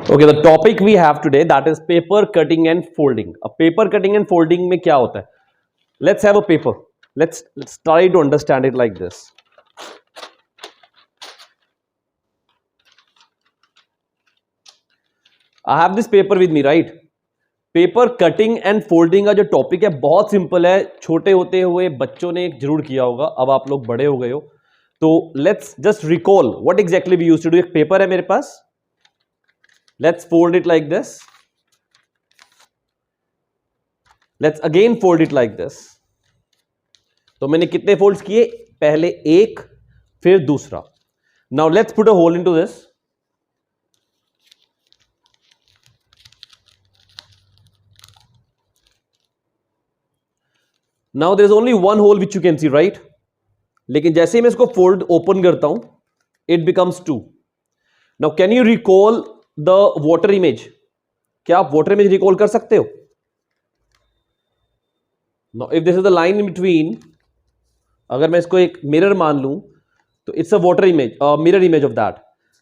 Okay, the topic we have today, that is paper cutting and folding. अब paper cutting and folding में क्या होता है? Let's have a paper. Let's try to understand it like this. I have this paper with me, right? Paper cutting and folding का जो topic है बहुत simple है, छोटे होते हुए बच्चों ने जरूर किया होगा, अब आप लोग बड़े हो गए हो, तो let's just recall what exactly we used to do. एक पेपर है मेरे पास, let's fold it like this, let's again fold it like this. तो मैंने कितने फोल्ड्स किए? पहले एक, फिर दूसरा. Now let's put a hole into this. Now there is only one hole which you can see, right? लेकिन जैसे ही मैं इसको फोल्ड ओपन करता हूं, it becomes two. Now can you recall the water image? क्या आप वाटर इमेज रिकॉल कर सकते हो? Now if this is the line in between, अगर मैं इसको एक मिरर मान लूं तो it's a water image, mirror image of that.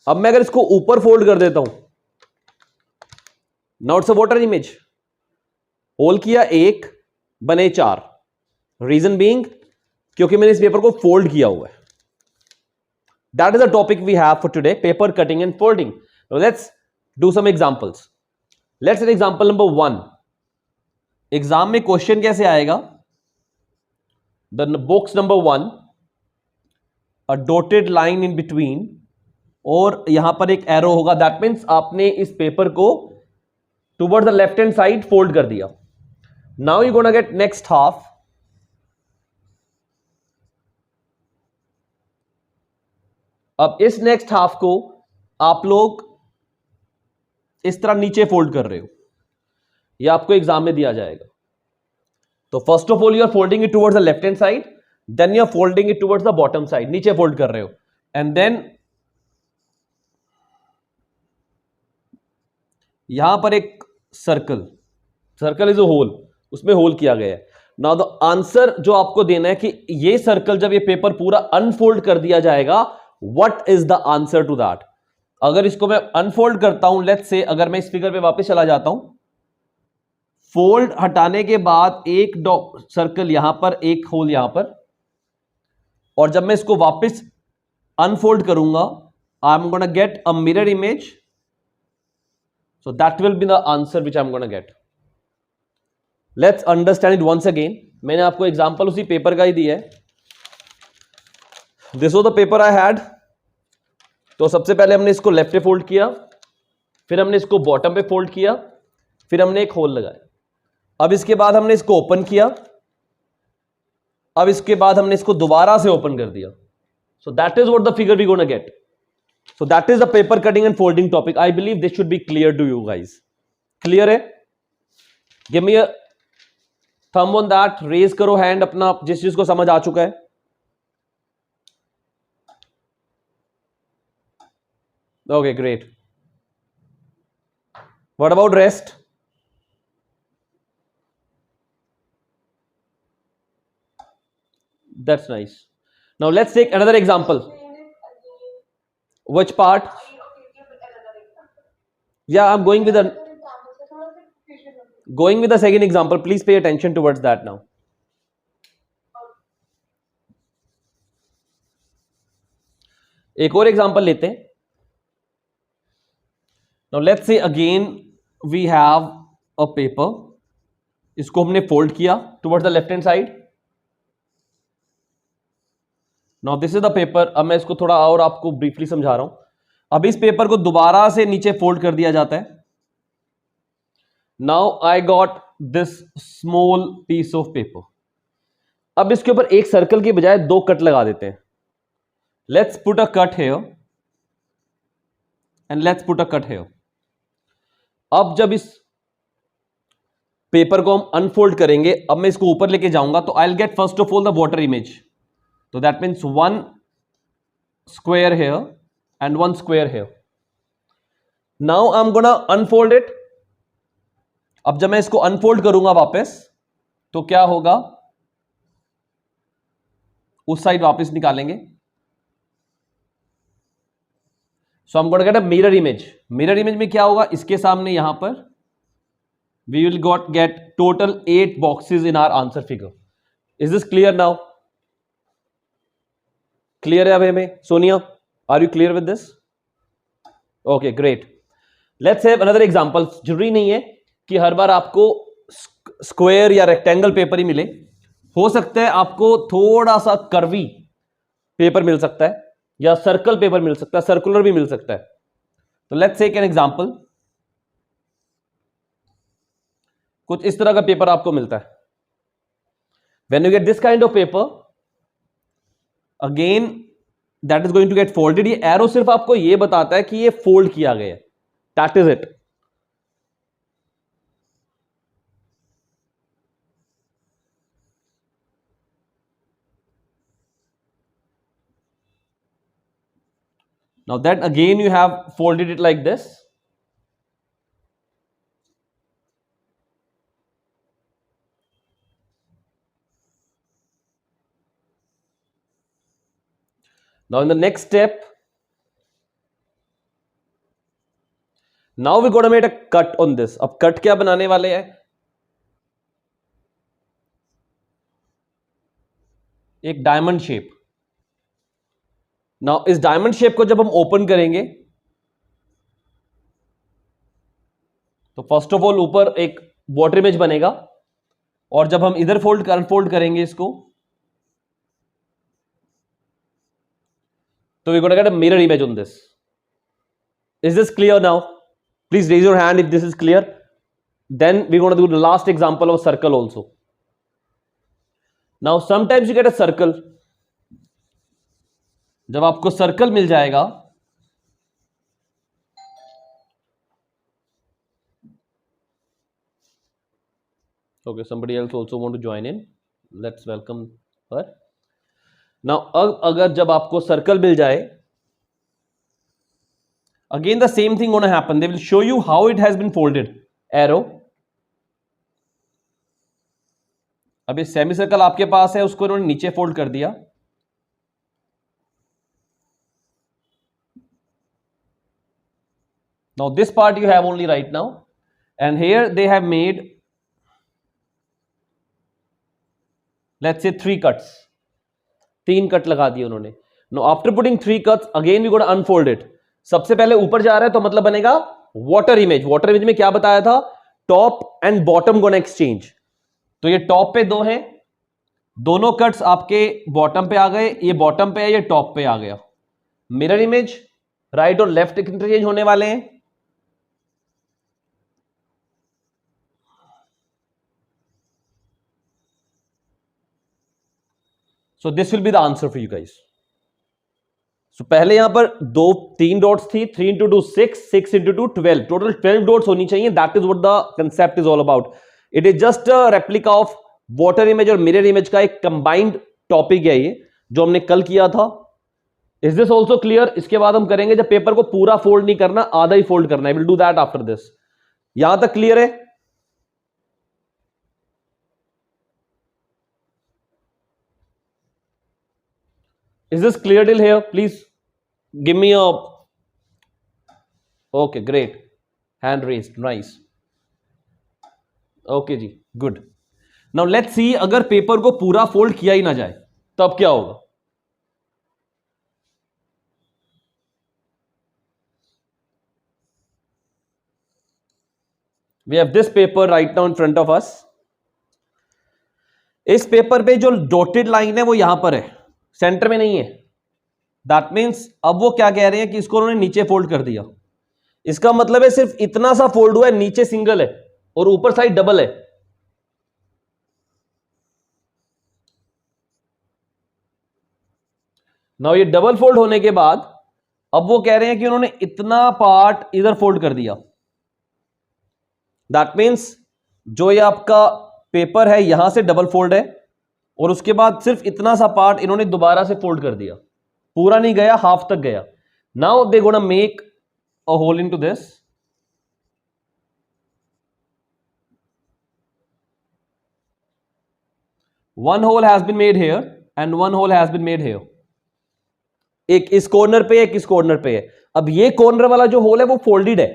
अब मैं अगर इसको ऊपर फोल्ड कर देता हूं, now it's a water image. Hole किया एक, बने चार. रीजन बीइंग, क्योंकि मैंने इस पेपर को फोल्ड किया हुआ है. That is the topic we have for today, paper cutting and folding. Let's do some examples. Let's example number 1. Exam में क्वेश्चन कैसे आएगा? The box number 1, a dotted line in between, और यहां पर एक एरो होगा. दैट मीन्स आपने इस पेपर को toward the left hand side fold कर दिया. Now you gonna get next half. अब इस नेक्स्ट हाफ को आप लोग इस तरह नीचे फोल्ड कर रहे हो, यह आपको एग्जाम में दिया जाएगा. तो first of all you are folding it towards the left hand side, then you are folding it towards the bottom side, नीचे फोल्ड कर रहे हो. एंड देन यहां पर एक सर्कल इज अ होल, उसमें होल किया गया है. नाउ द आंसर जो आपको देना है कि ये सर्कल जब ये पेपर पूरा अनफोल्ड कर दिया जाएगा, what is the answer to that. अगर इसको मैं अनफोल्ड करता हूं, लेट्स से अगर मैं इस फिगर पे वापस चला जाता हूं, फोल्ड हटाने के बाद एक सर्कल यहां पर, एक होल यहां पर, और जब मैं इसको वापस अनफोल्ड करूंगा, I am gonna get a mirror image. So that will be the answer which I'm going to get. Let's understand it once again. मैंने आपको एग्जांपल उसी पेपर का ही दिया है. This was the paper I had. तो सबसे पहले हमने इसको लेफ्ट पे फोल्ड किया, फिर हमने इसको बॉटम पे फोल्ड किया, फिर हमने एक होल लगाया. अब इसके बाद हमने इसको ओपन किया, अब इसके बाद हमने इसको दोबारा से ओपन कर दिया. So that is what the figure we're going to get. So that is the paper cutting and folding topic. I believe this should be clear to you guys. Clear है? Give me a thumb on that. Raise करो hand अपना जिस चीज को समझ आ चुका है. Okay, great. What about rest? That's nice. Now let's take another example. Which part? Yeah, I'm going with the second example. Please pay attention towards that now. एक और एग्जांपल लेते हैं. Now let's say again we have a paper. इसको हमने fold किया towards the left hand side. Now this is the paper. अब मैं इसको थोड़ा और आपको ब्रीफली समझा रहा हूं. अब इस पेपर को दोबारा से नीचे फोल्ड कर दिया जाता है. Now I got this small piece of paper. अब इसके ऊपर एक सर्कल की बजाय दो कट लगा देते हैं. Let's put a cut here and let's put a cut here. अब जब इस पेपर को हम अनफोल्ड करेंगे, अब मैं इसको ऊपर लेके जाऊंगा, तो I'll get first of all the water image. So that means one square here and one square here. Now I'm gonna unfold it. अब जब मैं इसको अनफोल्ड करूंगा वापस, तो क्या होगा? उस साइड वापस निकालेंगे. So I am going to get a mirror image. Mirror image में क्या होगा, इसके सामने यहां पर we will get total 8 boxes in our answer figure. Is this clear now? Clear है अब हमें? Sonia, are you clear with this? Okay great. Let's have another example. जरूरी नहीं है कि हर बार आपको स्क्वायर या रेक्टेंगल पेपर ही मिले. हो सकता है आपको थोड़ा सा कर्वी पेपर मिल सकता है या सर्कल पेपर मिल सकता है, सर्कुलर भी मिल सकता है. तो लेट्स टेक एन एग्जांपल. कुछ इस तरह का पेपर आपको मिलता है. When you get this kind of paper, again that is going to get folded. ये एरो सिर्फ आपको ये बताता है कि ये फोल्ड किया गया है. That is it. Now that again you have folded it like this. Now in the next step, now we're going to make a cut on this. अब कट क्या बनाने वाले हैं? एक डायमंड शेप. नाउ इस डायमंड शेप को जब हम ओपन करेंगे तो फर्स्ट ऑफ ऑल ऊपर एक वाटर इमेज बनेगा, और जब हम इधर अनफोल्ड करेंगे इसको तो we gonna get a mirror image on this. Is this clear now? Please raise your hand if this is clear. Then we gonna do the last example of circle also. Now sometimes you get a circle. जब आपको circle मिल जाएगा okay, somebody else also want to join in. Let's welcome her. Now अगर जब आपको circle मिल जाए, again the same thing gonna happen. They will show you how it has been folded. Arrow. अभी semi circle आपके पास है, उसको इन्होंने नीचे फोल्ड कर दिया. Now this part you have only right now, and here they have made, let's say 3 cuts. 3 cut लगा दिए उन्होंने. Now after putting 3 cuts, again we gonna unfold it. सबसे पहले ऊपर जा रहा है तो मतलब बनेगा वाटर इमेज. वाटर इमेज में क्या बताया था? Top and bottom gonna exchange. तो ये टॉप पे 2 हैं, दोनों कट्स आपके बॉटम पे आ गए. ये बॉटम पे है, ये टॉप पे आ गया. मिरर इमेज राइट और लेफ्ट इंटरचेंज होने वाले हैं. So this will be the answer for you guys. So पहले यहां पर 3 डॉट्स थी. 3 into 2 6, 6 into 2 12, टोटल 12 डॉट्स होनी चाहिए. That is what the concept is all about. It is just a replica of water image और mirror image का एक combined topic है ये, जो हमने कल किया था. Is this also clear? इसके बाद हम करेंगे, जब पेपर को पूरा फोल्ड नहीं करना, आधा ही फोल्ड करना है. Will do that after this. यहां तक क्लियर है? Is this clear till here? Please give me a. Okay, great. Hand raised. Nice. Okay जी, good. Now let's see, अगर पेपर को पूरा फोल्ड किया ही ना जाए तब क्या होगा? We have this paper right now in front of us. इस पेपर पे जो डॉटेड लाइन है वो यहां पर है, सेंटर में नहीं है. दैट मीन्स अब वो क्या कह रहे हैं कि इसको उन्होंने नीचे फोल्ड कर दिया. इसका मतलब है सिर्फ इतना सा फोल्ड हुआ है, नीचे सिंगल है और ऊपर साइड डबल है. नाउ ये डबल फोल्ड होने के बाद अब वो कह रहे हैं कि उन्होंने इतना पार्ट इधर फोल्ड कर दिया. दैट मीन्स जो ये आपका पेपर है यहां से डबल फोल्ड है, और उसके बाद सिर्फ इतना सा पार्ट इन्होंने दोबारा से फोल्ड कर दिया. पूरा नहीं गया, हाफ तक गया. Now they gonna make a hole into this. One hole has been made here and one hole has been made here. एक इस कॉर्नर पे, एक इस कॉर्नर पे है. अब ये कॉर्नर वाला जो होल है वो फोल्डेड है,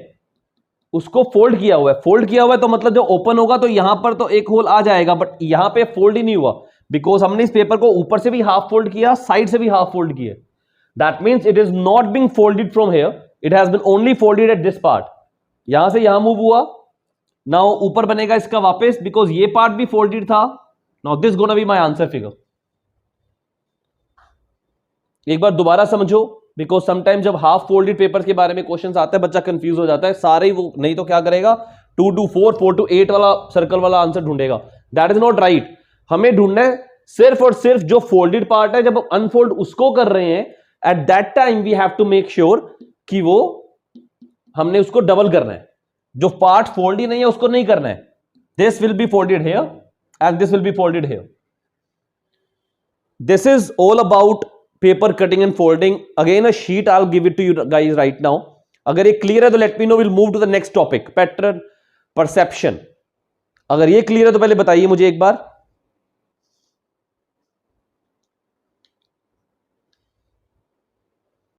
उसको फोल्ड किया हुआ है। फोल्ड किया हुआ है तो मतलब जब ओपन होगा तो यहां पर तो एक होल आ जाएगा, बट यहां पे फोल्ड ही नहीं हुआ बिकॉज हमने इस पेपर को ऊपर से भी हाफ फोल्ड किया, साइड से भी हाफ फोल्ड किया। That means it is not being folded from here, it has been only folded at this part. यहां से यहां मूव हुआ, नाउ ऊपर बनेगा इसका वापस बिकॉज ये पार्ट भी फोल्डेड था। Now this gonna be my answer figure. एक बार दोबारा समझो बिकॉज समटाइम जब हाफ फोल्डेड पेपर के बारे में क्वेश्चंस आते हैं बच्चा कंफ्यूज हो जाता है, सारे वो नहीं तो क्या करेगा 2 to 4, 4 to 8 वाला सर्कल वाला आंसर ढूंढेगा। That is not right. हमें ढूंढना है सिर्फ और सिर्फ जो फोल्डेड पार्ट है, जब अनफोल्ड उसको कर रहे हैं at that time we have to make sure कि वो हमने उसको डबल करना है। जो पार्ट फोल्ड ही नहीं है उसको नहीं करना है। This will be folded here and this will be folded here. This is all about paper cutting and folding. Again a sheet I will give it to you guys right now. अगर ये clear है तो let me know, will move to the next topic, pattern perception. अगर ये clear है तो पहले बताइए मुझे एक बार।